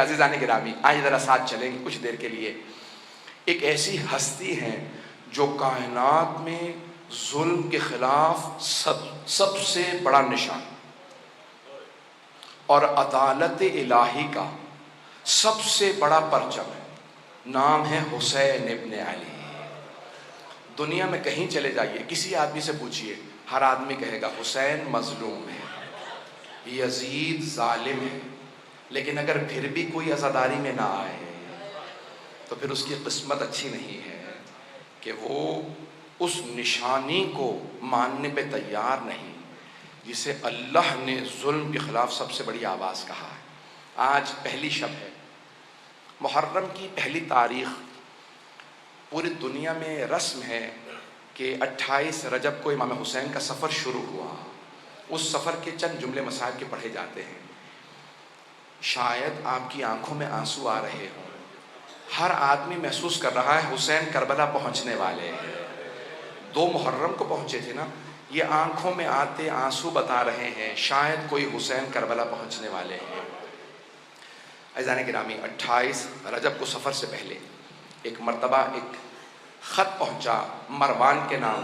عزیزان گرامی آئیے ذرا ساتھ چلیں گے کچھ دیر کے لیے. ایک ایسی ہستی ہے جو کائنات میں ظلم کے خلاف سب سے بڑا نشان اور عدالت الہی کا سب سے بڑا پرچم ہے. نام ہے حسین ابن علی. دنیا میں کہیں چلے جائیے, کسی آدمی سے پوچھئے, ہر آدمی کہے گا حسین مظلوم ہے, یزید ظالم ہے. لیکن اگر پھر بھی کوئی عزاداری میں نہ آئے تو پھر اس کی قسمت اچھی نہیں ہے کہ وہ اس نشانی کو ماننے پہ تیار نہیں جسے اللہ نے ظلم کے خلاف سب سے بڑی آواز کہا ہے. آج پہلی شب ہے, محرم کی پہلی تاریخ. پوری دنیا میں رسم ہے کہ 28 رجب کو امام حسین کا سفر شروع ہوا. اس سفر کے چند جملے مسائل کے پڑھے جاتے ہیں. شاید آپ کی آنکھوں میں آنسو آ رہے ہوں. ہر آدمی محسوس کر رہا ہے حسین کربلا پہنچنے والے ہیں. 2 محرم کو پہنچے تھے نا, یہ آنکھوں میں آتے آنسو بتا رہے ہیں شاید کوئی حسین کربلا پہنچنے والے ہیں. عزیزان گرامی, 28 رجب کو سفر سے پہلے ایک مرتبہ ایک خط پہنچا مروان کے نام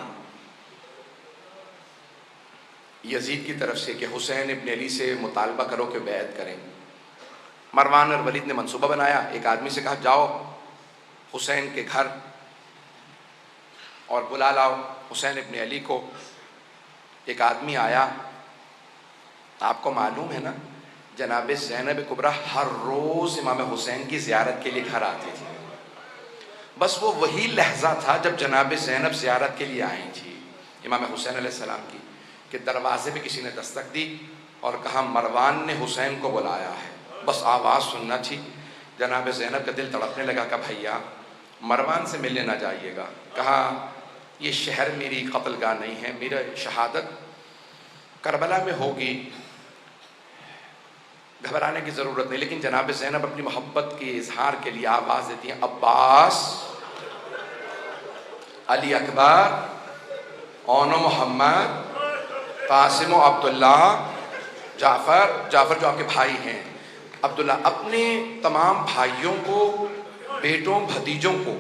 یزید کی طرف سے کہ حسین ابن علی سے مطالبہ کرو کہ بیعت کریں. مروان اور ولید نے منصوبہ بنایا, ایک آدمی سے کہا جاؤ حسین کے گھر اور بلا لاؤ حسین ابن علی کو. ایک آدمی آیا. آپ کو معلوم ہے نا جناب زینب کبریٰ ہر روز امام حسین کی زیارت کے لیے گھر آتی تھی. بس وہ وہی لحظہ تھا جب جناب زینب زیارت کے لیے آئی تھی امام حسین علیہ السلام کی, کہ دروازے پہ کسی نے دستک دی اور کہا مروان نے حسین کو بلایا ہے. بس آواز سننا تھی. جناب زینب کا دل تڑپنے لگا کہ بھیا مروان سے ملنے نہ جائیے گا. کہا یہ شہر میری قتل گاہ نہیں ہے, میرا شہادت کربلا میں ہوگی, گھبرانے کی ضرورت نہیں. لیکن جناب زینب اپنی محبت کے اظہار کے لیے آواز دیتی ہیں عباس, علی اکبر, اون محمد, قاسم و عبداللہ, جعفر جو آپ کے بھائی ہیں, عبداللہ. اپنے تمام بھائیوں کو, بیٹوں, بھتیجوں کو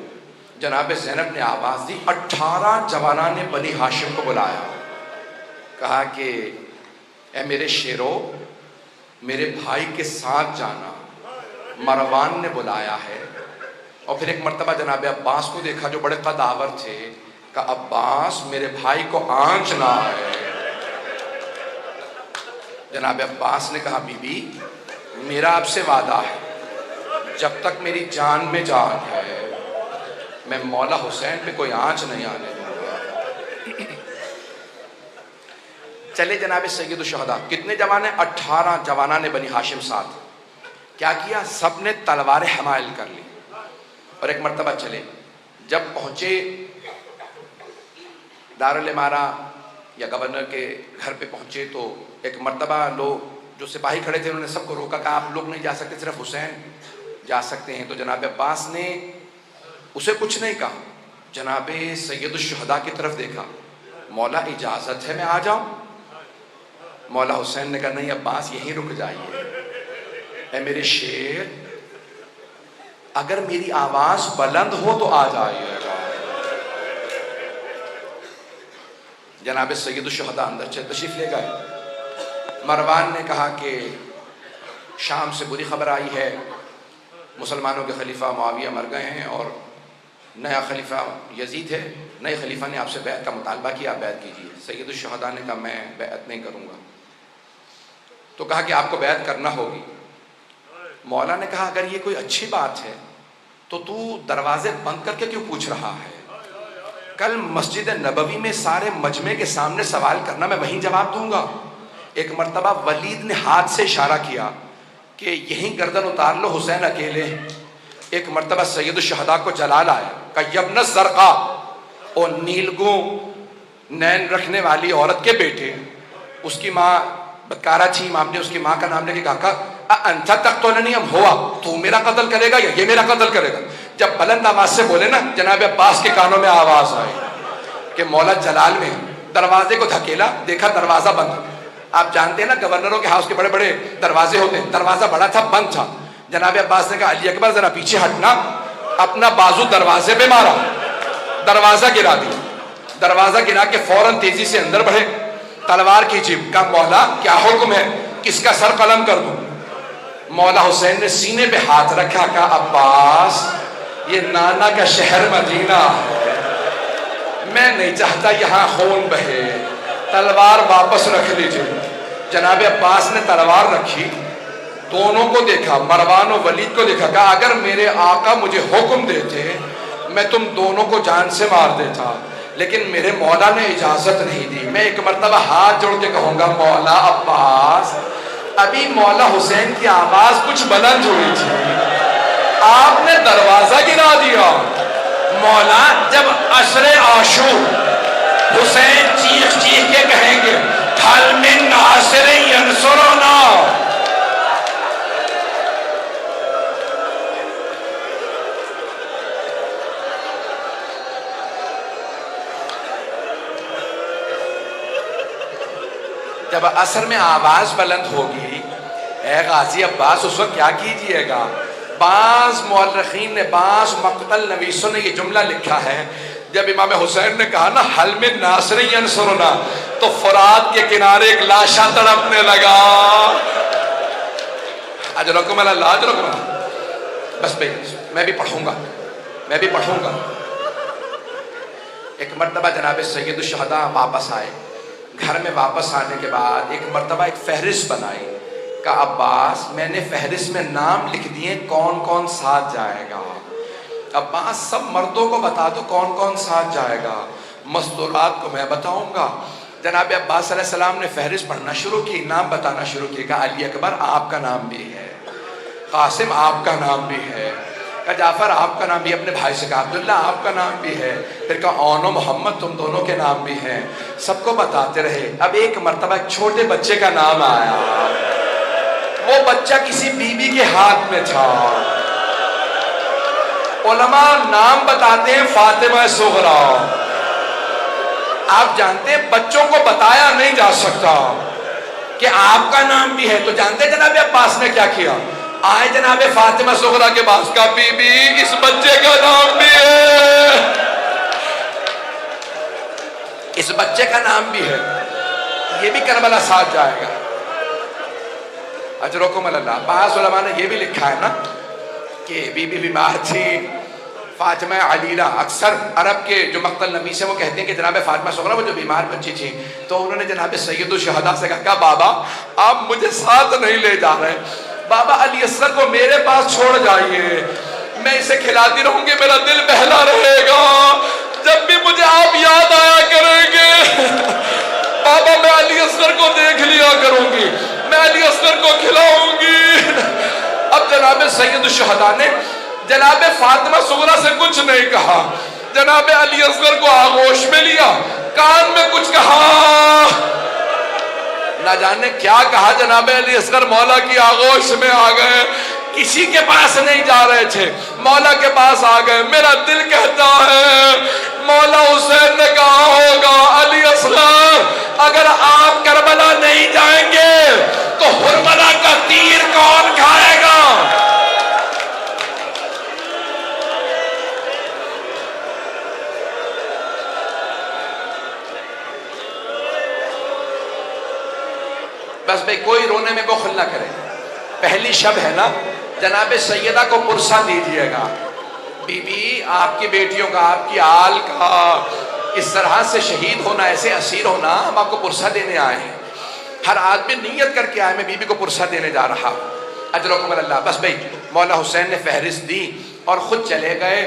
جناب زینب نے آواز دی. 18 جوانان نے بنی ہاشم کو بلایا. کہا کہ اے میرے شیرو, میرے بھائی کے ساتھ جانا, مروان نے بلایا ہے. اور پھر ایک مرتبہ جناب عباس کو دیکھا جو بڑے قداور تھے. کہا عباس میرے بھائی کو آنچ نہ ہے. جناب عباس نے کہا بی بی میرا آپ سے وعدہ ہے جب تک میری جان میں جان ہے میں مولا حسین پہ کوئی آنچ نہیں آنے دوں گا. چلے جناب سید الشہداء. کتنے جوان ہیں؟ 18 جوانان بنی ہاشم ساتھ. کیا کیا؟ سب نے تلواریں حمائل کر لی اور ایک مرتبہ چلے. جب پہنچے دارالامارہ یا گورنر کے گھر پہ پہنچے تو ایک مرتبہ لوگ جو سپاہی کھڑے تھے انہوں نے سب کو روکا. کہا آپ لوگ نہیں جا سکتے, صرف حسین جا سکتے ہیں. تو جناب عباس نے اسے کچھ نہیں کہا, جناب سید الشہداء کی طرف دیکھا. مولا اجازت ہے میں آ جاؤں؟ مولا حسین نے کہا نہیں عباس یہیں رک جائیے. اے میرے شیر, اگر میری آواز بلند ہو تو آ جائیے گا. جناب سید الشہداء اندر تشریف لے گئے. مروان نے کہا کہ شام سے بری خبر آئی ہے, مسلمانوں کے خلیفہ معاویہ مر گئے ہیں اور نیا خلیفہ یزید ہے. نئے خلیفہ نے آپ سے بیعت کا مطالبہ کیا, آپ بیعت کیجیے. سید الشہداء نے کہا میں بیعت نہیں کروں گا. تو کہا کہ آپ کو بیعت کرنا ہوگی. مولا نے کہا اگر یہ کوئی اچھی بات ہے تو دروازے بند کر کے کیوں پوچھ رہا ہے؟ کل مسجد نبوی میں سارے مجمع کے سامنے سوال کرنا, میں وہیں جواب دوں گا. ایک مرتبہ ولید نے ہاتھ سے اشارہ کیا کہ یہیں گردن اتار لو, حسین اکیلے. ایک مرتبہ سید الشہداء کو جلال آیا. کہا یبن الزرقاء, او نیلگوں نین رکھنے والی عورت کے بیٹے. اس کی ماں بدکارہ تھی. امام نے اس کی ماں کا نام لے کے کہا انت تقتلنی ام ہوا, تو میرا قتل کرے گا یا یہ میرا قتل کرے گا؟ جب بلند آواز سے بولے نا, جناب عباس کے کانوں میں آواز آئی کہ مولا جلال میں. دروازے کو دھکیلا, دیکھا دروازہ بند. آپ جانتے ہیں نا گورنروں کے ہاؤس کے بڑے بڑے دروازے ہوتے ہیں, دروازہ بڑا تھا, بند تھا. جناب عباس نے کہا علی اکبر ذرا پیچھے ہٹنا، اپنا بازو دروازے پہ مارا، دروازہ گرا دیا، دروازہ گرا کے فوراً تیزی سے اندر بڑھے، تلوار کھینچی، کہا مولا کیا حکم ہے، کس کا سر قلم کر دوں؟ مولا حسین نے سینے پہ ہاتھ رکھا، کہا عباس یہ نانا کا شہر مدینہ ہے، میں نہیں چاہتا یہاں خون بہے، تلوار واپس رکھ لیجئے۔ جناب عباس نے تلوار رکھی، دونوں کو دیکھا، مروان و ولید کو دیکھا، کہا اگر میرے آقا مجھے حکم دیتے میں تم دونوں کو جان سے مار دیتا، لیکن میرے مولا نے اجازت نہیں دی۔ میں ایک مرتبہ ہاتھ جوڑ کے کہوں گا مولا عباس، ابھی مولا حسین کی آواز کچھ بلند ہوئی تھی، آپ نے دروازہ گرا دیا۔ مولا جب عصر عاشور حسین چیخ چیخ کے کہیں گے حل من ناصر ینصرنا، جب عصر میں آواز بلند ہوگی، اے غازی عباس اس وقت کیا کیجئے گا؟ بعض مورخین نے، بعض مقتل نویسوں نے یہ جملہ لکھا ہے، جب امام حسین نے کہا نا حل من ناصر ینصرنا، تو فرات کے کنارے ایک لاشا تڑپنے لگا، اجرکم اللہ اجرکم اللہ۔ بس بھئی میں بھی پڑھوں گا۔ ایک مرتبہ جناب سید الشہداء واپس آئے، گھر میں واپس آنے کے بعد ایک مرتبہ ایک فہرست بنائی، کہا عباس میں نے فہرست میں نام لکھ دیے کون کون ساتھ جائے گا، عباس سب مردوں کو بتا دو کون کون ساتھ جائے گا، مستورات کو میں بتاؤں گا۔ جناب عباس صلی اللہ علیہ وسلم نے فہرست پڑھنا شروع کی، نام بتانا شروع کی، کہا علی اکبر آپ کا نام بھی ہے، قاسم آپ کا نام بھی ہے، کہا جعفر آپ کا نام بھی، اپنے بھائی سے کہا عبداللہ آپ کا نام بھی ہے، پھر کہا اون و محمد تم دونوں کے نام بھی ہیں، سب کو بتاتے رہے۔ اب ایک مرتبہ ایک چھوٹے بچے کا نام آیا، وہ بچہ کسی بی بی کے ہاتھ میں تھا، علماء نام بتاتے ہیں فاطمہ صغریٰ، آپ جانتے ہیں بچوں کو بتایا نہیں جا سکتا کہ آپ کا نام بھی ہے، تو جانتے ہیں جناب عباس نے کیا کیا؟ آئے جناب فاطمہ صغریٰ کے پاس، کہا بی بی اس بچے کا نام بھی ہے، اس بچے کا نام بھی ہے، یہ بھی کربلا ساتھ جائے گا، اجرکم اللہ۔ بعض علماء نے یہ بھی لکھا ہے نا کہ بی بی بیمار تھی فاطمہ علیلہ، اکثر عرب کے جو مقتل نویس ہیں وہ کہتے ہیں کہ جناب فاطمہ صغریٰ وہ جو بیمار بچی تھی، تو انہوں نے جناب سید الشہداء سے کہا بابا آپ مجھے ساتھ نہیں لے جا رہے، بابا علی اصغر کو میرے پاس چھوڑ جائیے، میں اسے کھلاتی رہوں گی، میرا دل بہلا رہے گا، جب بھی مجھے آپ یاد آیا کریں گے بابا میں علی اصغر کو دیکھ لیا کروں گی، میں علی اصغر کو کھلاؤں گی۔ اب جناب سید الشہداء نے جناب فاطمہ صغریٰ سے کچھ نہیں کہا، جناب علی اصغر کو آغوش میں لیا، کان میں کچھ کہا، نہ جانے کیا کہا، جناب علی اصغر مولا کی آغوش میں آ گئے، کسی کے پاس نہیں جا رہے تھے، مولا کے پاس آ گئے۔ میرا دل کہتا ہے مولا حسین نے کہا ہوگا علی اصغر اگر آپ کربلا نہیں جائیں گے تو حرملہ کا تیر کون کھائے گا؟ بس بھئی کوئی رونے میں بخل نہ کرے، پہلی شب ہے نا، جناب سیدہ کو پرسہ دیجئے گا، بی بی آپ کی بیٹیوں کا، آپ کی آل کا اس طرح سے شہید ہونا، ایسے اسیر ہونا، ہم آپ کو پرسہ دینے آئے ہیں، ہر آدمی نیت کر کے آئے میں بی بی کو پرسہ دینے جا رہا، اجرکم اللہ۔ بس بھئی مولا حسین نے فہرست دی اور خود چلے گئے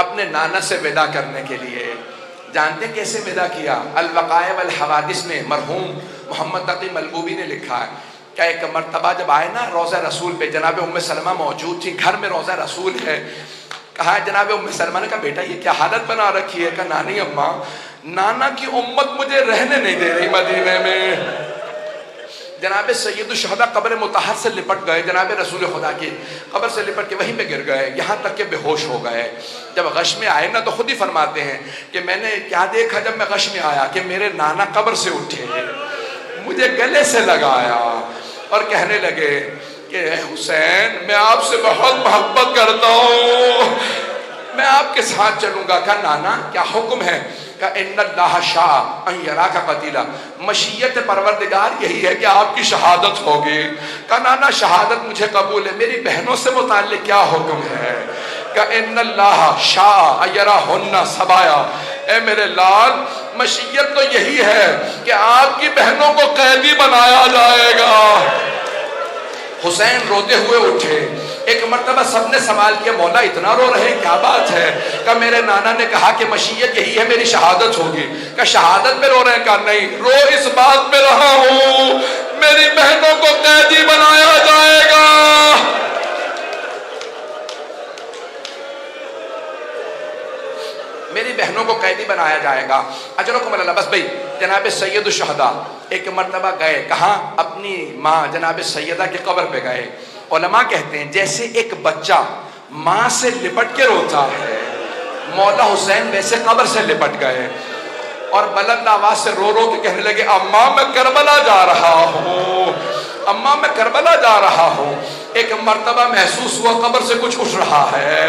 اپنے نانا سے ودا کرنے کے لیے۔ جانتے کیسے ودا کیا؟ الوقائع والحوادث میں مرحوم محمد تقی ملبوبی نے لکھا ہے کہ ایک مرتبہ جب آئے نا روضہ رسول پہ، جناب ام سلمہ موجود تھی، گھر میں روضہ رسول ہے، کہا جناب ام سلمہ نے کہا بیٹا یہ کیا حالت بنا رکھی ہے؟ کہا نانی اماں نانا کی امت مجھے رہنے نہیں دے رہی مدینے میں۔ جناب سید الشہداء قبر مطہر سے لپٹ گئے، جناب رسول خدا کی قبر سے لپٹ کے وہیں پہ گر گئے، یہاں تک کہ بے ہوش ہو گئے۔ جب غش میں آئے نا تو خود ہی فرماتے ہیں کہ میں نے کیا دیکھا جب میں غش میں آیا کہ میرے نانا قبر سے اٹھے، مجھے گلے سے لگایا اور کہنے لگے کہ اے حسین میں آپ سے بہت محبت کرتا ہوں، میں آپ کے ساتھ چلوں گا۔ کہا نانا کیا حکم ہے؟ کہا ان اللہ شاء ان یراک قتیلا، مشیت پروردگار یہی ہے کہ آپ کی شہادت ہوگی۔ کہا نانا شہادت مجھے قبول ہے، میری بہنوں سے متعلق کیا حکم ہے؟ کہ ان اللہ شاء یراہن سبایا، اے میرے لال مشیت تو یہی ہے کہ آپ کی بہنوں کو قیدی بنایا جائے گا۔ حسین روتے ہوئے اٹھے، ایک مرتبہ سب نے سوال کیا مولا اتنا رو رہے کیا بات ہے؟ کہ میرے نانا نے کہا کہ مشیت یہی ہے میری شہادت ہوگی۔ کہ شہادت میں رو رہے ہیں؟ کہا نہیں، رو اس بات میں رہا ہوں میری بہنوں کو قیدی بنایا جائے گا۔ میری بہنوں کو قیدی بنایا جائے گا۔ اجرکم اللہ۔ بس بھئی جناب سید الشہداء ایک مرتبہ گئے، کہاں؟ اپنی ماں جناب سیدہ کے قبر پہ گئے۔ علماء کہتے ہیں جیسے ایک بچہ ماں سے لپٹ کے روتا ہے، مولا حسین ویسے قبر سے لپٹ گئے اور بلند آواز سے رو رو کے کہنے لگے اماں میں کربلا جا رہا ہوں، اماں میں کربلا جا رہا ہوں۔ ایک مرتبہ محسوس ہوا قبر سے کچھ اٹھ رہا ہے،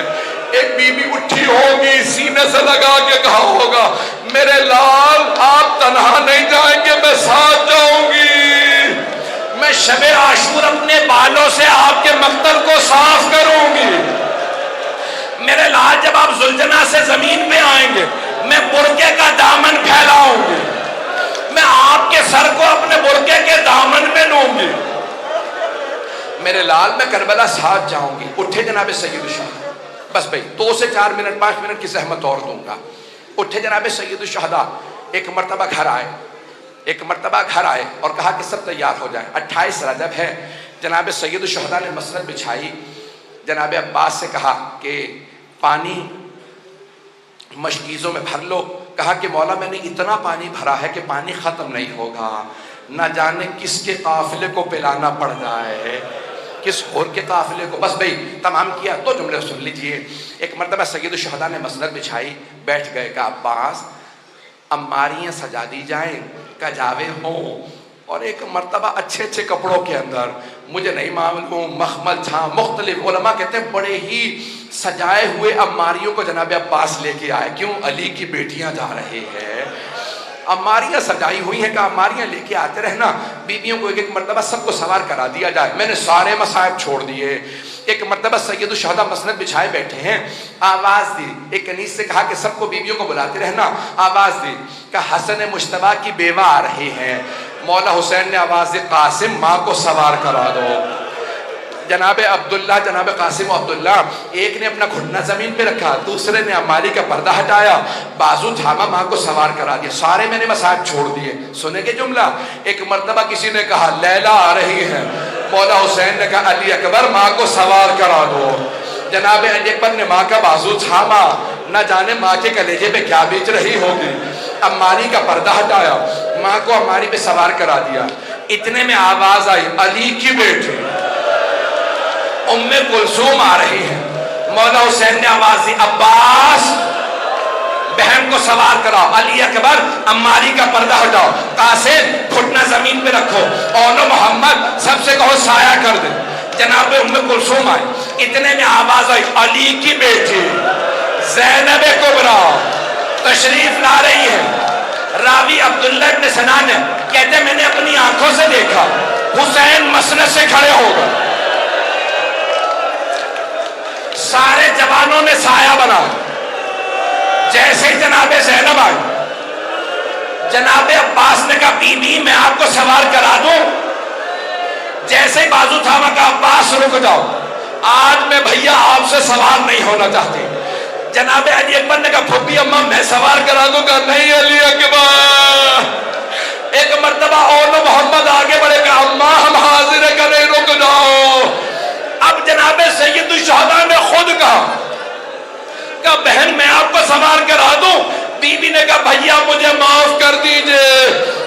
ایک بی بی اٹھی ہوگی، سینے سے لگا کے کہا ہوگا میرے لال آپ تنہا نہیں جائیں گے، میں ساتھ جاؤں گی، میں شب عاشور اپنے بالوں سے آپ کے مقتل کو صاف کروں گی، میرے لال جب آپ زلجنا سے زمین پہ آئیں گے میں برقعے کا دامن پھیلاؤں گی، میں آپ کے سر کو اپنے برقعے کے دامن میں لوں گی، میرے لال میں کربلا ساتھ جاؤں گی۔ اٹھے جناب سید الشہداء، بس بھئی 2 سے 4 منٹ 5 منٹ کی زحمت اور دوں گا۔ اٹھے جناب سید الشہداء، ایک مرتبہ گھر آئے اور کہا کہ سب تیار ہو جائیں، 28 رجب ہے۔ جناب سید الشہداء نے مسند بچھائی، جناب عباس سے کہا کہ پانی مشکیزوں میں بھر لو۔ کہا کہ مولا میں نے اتنا پانی بھرا ہے کہ پانی ختم نہیں ہوگا، نہ جانے کس کے قافلے کو پلانا پڑ جائے، کس اور کے قافلے کو۔ بس بھئی تمام کیا، 2 جملے سن لیجئے۔ ایک مرتبہ سید الشہداء نے مسند بچھائی، بیٹھ گئے۔ کہا عباس عماریاں سجا دی جائیں، کجاوے ہوں، اور ایک مرتبہ اچھے اچھے کپڑوں کے اندر، مجھے نہیں معلوم مخمل تھا مختلف، علماء کہتے ہیں بڑے ہی سجائے ہوئے عماریوں کو جناب عباس لے کے آئے۔ کیوں؟ علی کی بیٹیاں جا رہے ہیں، عماریاں سجائی ہوئی ہیں، کہ عماریاں لے کے آتے رہنا، بیویوں کو ایک ایک مرتبہ سب کو سوار کرا دیا جائے۔ میں نے سارے مصائب چھوڑ دیے۔ ایک مرتبہ سید الشہداء مسند بچھائے بیٹھے ہیں، آواز دی، ایک کنیز سے کہا کہ سب کو بیویوں کو بلاتے رہنا، آواز دی کہ حسن مجتبیٰ کی بیوہ آ رہی ہیں۔ مولا حسین نے آواز دی قاسم ماں کو سوار کرا دو۔ جناب عبداللہ، جناب قاسم و عبداللہ، ایک نے اپنا گھٹنا زمین پہ رکھا، دوسرے نے عماری کا پردہ ہٹایا، بازو تھاما، ماں کو سوار کرا دیا۔ سارے میں نے مسائب چھوڑ دیے۔ سنے گے جملہ؟ ایک مرتبہ کسی نے کہا لیلا آ رہی ہے، مولا حسین نے کہا علی اکبر ماں کو سوار کرا دو۔ جناب علی اکبر نے ماں کا بازو تھاما، نہ جانے ماں کے کلیجے پہ کیا بیچ رہی ہوگی، عماری کا پردہ ہٹایا، ماں کو عماری پہ سوار کرا دیا۔ اتنے میں آواز آئی علی کی بیٹی ام کلثوم آ رہی ہے۔ مولا حسین نے آواز دی عباس بہن کو سوار کراؤ، علی اکبر عماری کا پردہ ہٹاؤ، قاسم گھٹنا زمین پہ رکھو، اونو محمد سب سے کہو سایہ کر دے۔ جناب ام کلثوم آئی، اتنے میں آواز آئی علی کی بیٹی زینب کبریٰ تشریف لا رہی ہے۔ راوی عبداللہ ابن سنان ہے، کہتے ہیں میں نے اپنی آنکھوں سے دیکھا حسین مسند سے کھڑے ہو گئے، سارے جوانوں نے سایہ بنا، جیسے ہی جناب زینب آئی، جناب عباس نے کہا بی بی میں آپ کو سوار کرا دوں، جیسے ہی بازو تھاما کہا عباس رک جاؤ، آج میں بھیا آپ سے سوار نہیں ہونا چاہتی۔ جناب علی اکبر نے کہا پھوپھی اماں میں سوار کرا دوں گا، نہیں علی اکبر۔ ایک مرتبہ اونو محمد آگے بڑھے کہ اماں ہم حاضر ہیں کہ نہیں، رک جاؤ۔ اب جناب سید الشہداء نے خود کہا کہ بہن میں آپ کو سوار کرا دوں، بی بی نے کہا بھیا مجھے معاف کر دیجئے،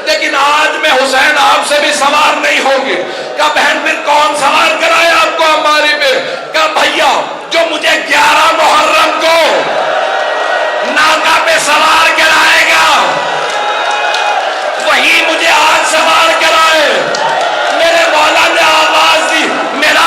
لیکن آج میں حسین آپ سے بھی سوار نہیں ہوگی۔ کہا بہن پھر کون سوار کرائے آپ کو عماری پہ؟ کہا بھیا جو مجھے 11 محرم کو ناکہ پہ سوار کرائے گا وہی مجھے آج سوار کرائے۔ میرے مولا نے آواز دی میرا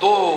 2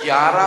11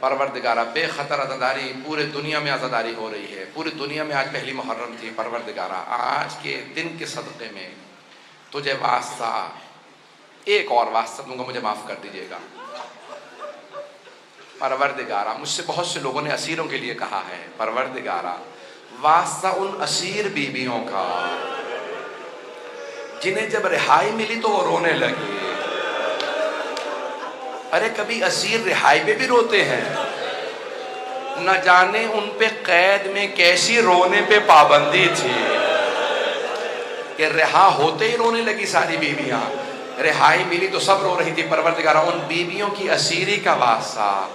پروردگارہ بے خطر عزاداری پورے دنیا میں عزاداری ہو رہی ہے، پوری دنیا میں آج پہلی محرم تھی، پروردگارہ آج کے دن کے صدقے میں تجھے واسطہ ایک اور واسطہ دوں گا، مجھے معاف کر دیجیے گا۔ پروردگارہ مجھ سے بہت سے لوگوں نے اسیروں کے لیے کہا ہے، پروردگارہ واسطہ ان اسیر بیویوں کا جنہیں جب رہائی ملی تو وہ رونے لگے۔ ارے کبھی اسیر رہائی پہ بھی روتے ہیں، نہ جانے ان پہ قید میں کیسی رونے پہ پابندی تھی کہ رہا ہوتے ہی رونے لگی ساری بیویاں، رہائی ملی تو سب رو رہی تھی۔ پروردگارہ ان بیویوں کی اسیری کا واسطہ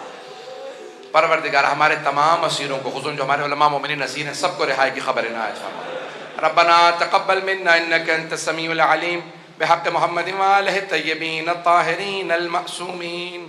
پروردگارہ ہمارے تمام اسیروں کو، خصوصاً جو ہمارے علماء مومنین اسیر ہیں، سب کو رہائی کی خبر عنایت فرما۔ ربنا تقبل منا انك انت السميع العليم بحق محمد وآلہ الطیبین الطاہرین المعصومین۔